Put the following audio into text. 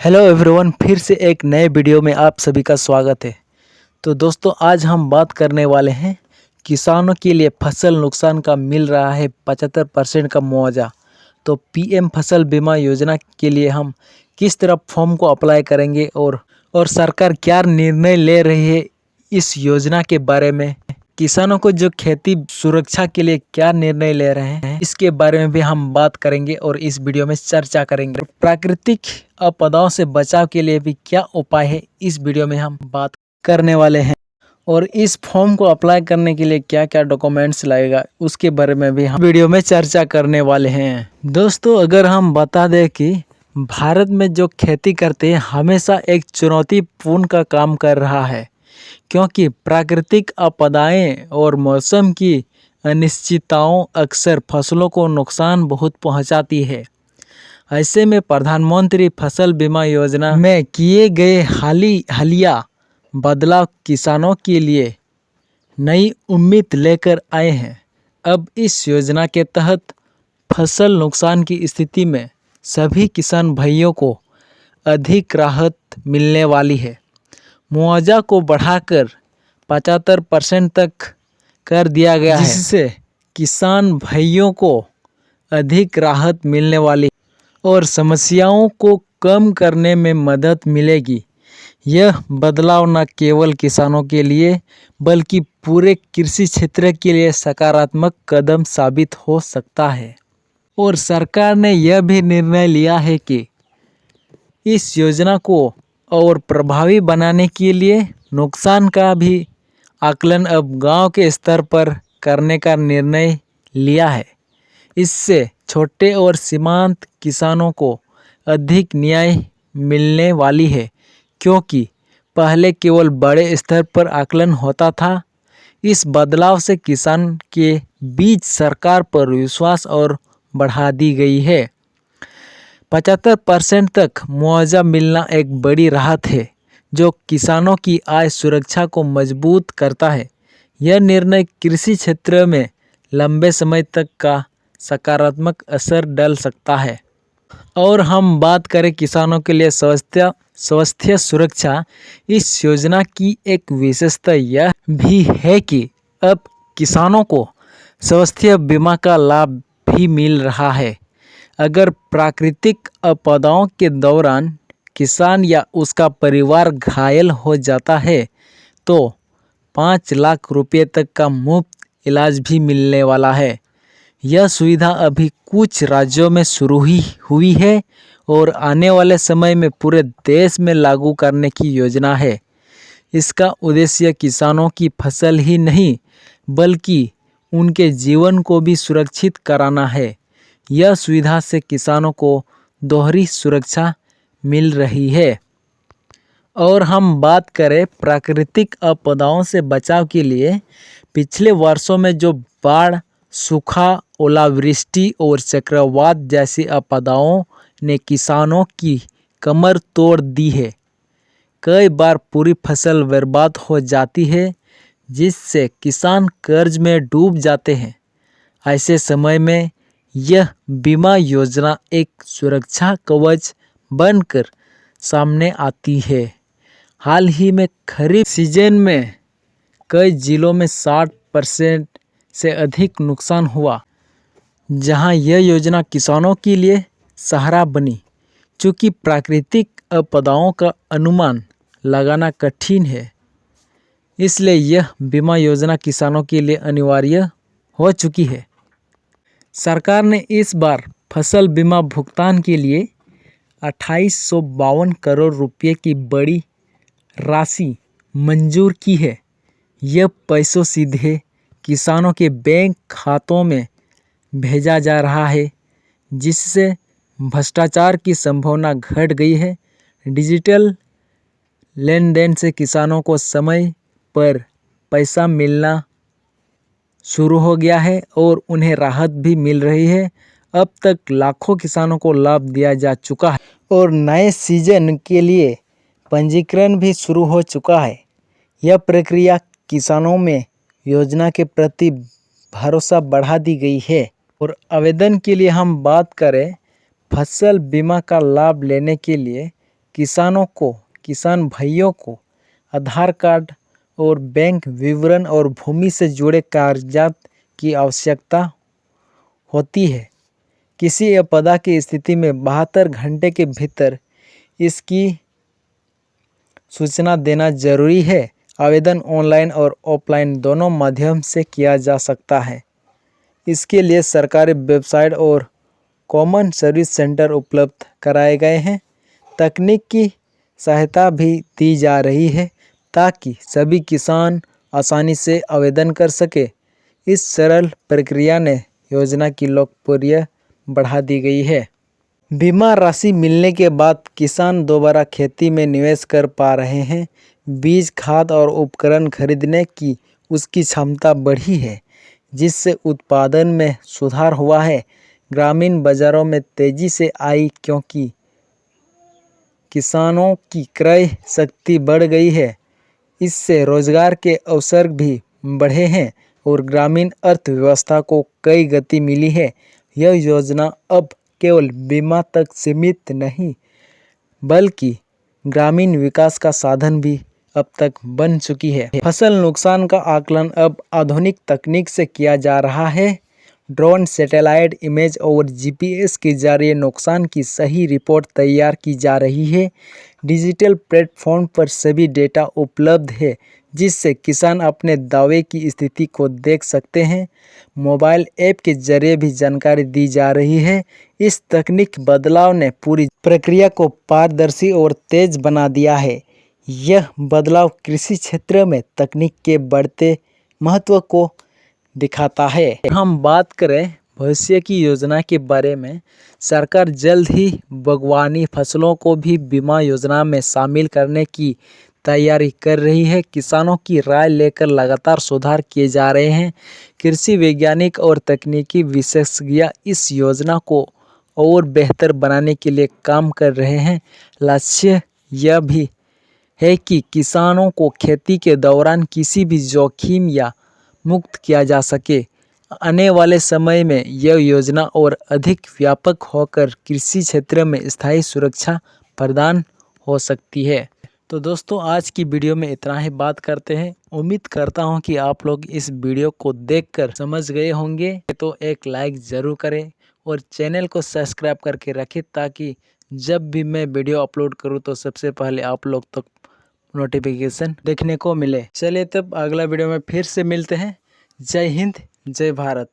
Hello everyone, फिर से एक नए वीडियो में आप सभी का स्वागत है। तो दोस्तों, आज हम बात करने वाले हैं किसानों के लिए फसल नुकसान का मिल रहा है 75% का मुआवजा। तो पीएम फसल बीमा योजना के लिए हम किस तरह फॉर्म को अप्लाई करेंगे और सरकार क्या निर्णय ले रही है इस योजना के बारे में, किसानों को जो खेती सुरक्षा के लिए क्या निर्णय ले रहे हैं इसके बारे में भी हम बात करेंगे और इस वीडियो में चर्चा करेंगे। प्राकृतिक आपदाओं से बचाव के लिए भी क्या उपाय है इस वीडियो में हम बात करने वाले हैं और इस फॉर्म को अप्लाई करने के लिए क्या क्या डॉक्यूमेंट्स लगेगा उसके बारे में भी हम वीडियो में चर्चा करने वाले हैं। दोस्तों, अगर हम बता दें कि भारत में जो खेती करते हैं हमेशा एक चुनौतीपूर्ण का काम कर रहा है, क्योंकि प्राकृतिक आपदाएं और मौसम की अनिश्चितताओं अक्सर फसलों को नुकसान बहुत पहुंचाती है। ऐसे में प्रधानमंत्री फसल बीमा योजना में किए गए हालिया बदलाव किसानों के लिए नई उम्मीद लेकर आए हैं। अब इस योजना के तहत फसल नुकसान की स्थिति में सभी किसान भाइयों को अधिक राहत मिलने वाली है। मुआवजा को बढ़ाकर 75% तक कर दिया गया है, जिससे किसान भाइयों को अधिक राहत मिलने वाली और समस्याओं को कम करने में मदद मिलेगी। यह बदलाव न केवल किसानों के लिए बल्कि पूरे कृषि क्षेत्र के लिए सकारात्मक कदम साबित हो सकता है। और सरकार ने यह भी निर्णय लिया है कि इस योजना को और प्रभावी बनाने के लिए नुकसान का भी आकलन अब गांव के स्तर पर करने का निर्णय लिया है। इससे छोटे और सीमांत किसानों को अधिक न्याय मिलने वाली है, क्योंकि पहले केवल बड़े स्तर पर आकलन होता था। इस बदलाव से किसान के बीच सरकार पर विश्वास और बढ़ा दी गई है। 75% तक मुआवजा मिलना एक बड़ी राहत है जो किसानों की आय सुरक्षा को मजबूत करता है। यह निर्णय कृषि क्षेत्र में लंबे समय तक का सकारात्मक असर डाल सकता है। और हम बात करें किसानों के लिए स्वास्थ्य सुरक्षा, इस योजना की एक विशेषता यह भी है कि अब किसानों को स्वास्थ्य बीमा का लाभ भी मिल रहा है। अगर प्राकृतिक आपदाओं के दौरान किसान या उसका परिवार घायल हो जाता है तो 5 लाख रुपए तक का मुफ्त इलाज भी मिलने वाला है। यह सुविधा अभी कुछ राज्यों में शुरू ही हुई है और आने वाले समय में पूरे देश में लागू करने की योजना है। इसका उद्देश्य किसानों की फसल ही नहीं बल्कि उनके जीवन को भी सुरक्षित कराना है। यह सुविधा से किसानों को दोहरी सुरक्षा मिल रही है। और हम बात करें प्राकृतिक आपदाओं से बचाव के लिए, पिछले वर्षों में जो बाढ़, सूखा, ओलावृष्टि और चक्रवात जैसी आपदाओं ने किसानों की कमर तोड़ दी है। कई बार पूरी फसल बर्बाद हो जाती है, जिससे किसान कर्ज में डूब जाते हैं। ऐसे समय में यह बीमा योजना एक सुरक्षा कवच बनकर सामने आती है। हाल ही में खरीफ सीजन में कई जिलों में 60% से अधिक नुकसान हुआ, जहां यह योजना किसानों के लिए सहारा बनी। चूँकि प्राकृतिक आपदाओं का अनुमान लगाना कठिन है, इसलिए यह बीमा योजना किसानों के लिए अनिवार्य हो चुकी है। सरकार ने इस बार फसल बीमा भुगतान के लिए 2852 करोड़ रुपए की बड़ी राशि मंजूर की है। यह पैसों सीधे किसानों के बैंक खातों में भेजा जा रहा है, जिससे भ्रष्टाचार की संभावना घट गई है। डिजिटल लेन देन से किसानों को समय पर पैसा मिलना शुरू हो गया है और उन्हें राहत भी मिल रही है। अब तक लाखों किसानों को लाभ दिया जा चुका है और नए सीजन के लिए पंजीकरण भी शुरू हो चुका है। यह प्रक्रिया किसानों में योजना के प्रति भरोसा बढ़ा दी गई है। और आवेदन के लिए हम बात करें, फसल बीमा का लाभ लेने के लिए किसान भाइयों को आधार कार्ड और बैंक विवरण और भूमि से जुड़े कागजात की आवश्यकता होती है। किसी आपदा की स्थिति में 72 घंटे के भीतर इसकी सूचना देना जरूरी है। आवेदन ऑनलाइन और ऑफलाइन दोनों माध्यम से किया जा सकता है। इसके लिए सरकारी वेबसाइट और कॉमन सर्विस सेंटर उपलब्ध कराए गए हैं। तकनीक की सहायता भी दी जा रही है ताकि सभी किसान आसानी से आवेदन कर सके। इस सरल प्रक्रिया ने योजना की लोकप्रियता बढ़ा दी गई है। बीमा राशि मिलने के बाद किसान दोबारा खेती में निवेश कर पा रहे हैं। बीज, खाद और उपकरण खरीदने की उसकी क्षमता बढ़ी है, जिससे उत्पादन में सुधार हुआ है। ग्रामीण बाजारों में तेजी से आई क्योंकि किसानों की क्रय शक्ति बढ़ गई है। इससे रोजगार के अवसर भी बढ़े हैं और ग्रामीण अर्थव्यवस्था को कई गति मिली है। यह योजना अब केवल बीमा तक सीमित नहीं, बल्कि ग्रामीण विकास का साधन भी अब तक बन चुकी है। फसल नुकसान का आकलन अब आधुनिक तकनीक से किया जा रहा है। ड्रोन, सैटेलाइट इमेज और जीपीएस के जरिए नुकसान की सही रिपोर्ट तैयार की जा रही है। डिजिटल प्लेटफॉर्म पर सभी डेटा उपलब्ध है, जिससे किसान अपने दावे की स्थिति को देख सकते हैं। मोबाइल ऐप के जरिए भी जानकारी दी जा रही है। इस तकनीक बदलाव ने पूरी प्रक्रिया को पारदर्शी और तेज बना दिया है। यह बदलाव कृषि क्षेत्र में तकनीक के बढ़ते महत्व को दिखाता है। हम बात करें भविष्य की योजना के बारे में, सरकार जल्द ही बागवानी फसलों को भी बीमा योजना में शामिल करने की तैयारी कर रही है। किसानों की राय लेकर लगातार सुधार किए जा रहे हैं। कृषि वैज्ञानिक और तकनीकी विशेषज्ञ इस योजना को और बेहतर बनाने के लिए काम कर रहे हैं। लक्ष्य यह भी है कि किसानों को खेती के दौरान किसी भी जोखिम या मुक्त किया जा सके। आने वाले समय में यह योजना और अधिक व्यापक होकर कृषि क्षेत्र में स्थायी सुरक्षा प्रदान हो सकती है। तो दोस्तों, आज की वीडियो में इतना ही बात करते हैं। उम्मीद करता हूं कि आप लोग इस वीडियो को देखकर समझ गए होंगे। तो एक लाइक ज़रूर करें और चैनल को सब्सक्राइब करके रखें, ताकि जब भी मैं वीडियो अपलोड करूं तो सबसे पहले आप लोग तक नोटिफिकेशन देखने को मिले। चलिए तब अगला वीडियो में फिर से मिलते हैं। जय हिंद, जय भारत।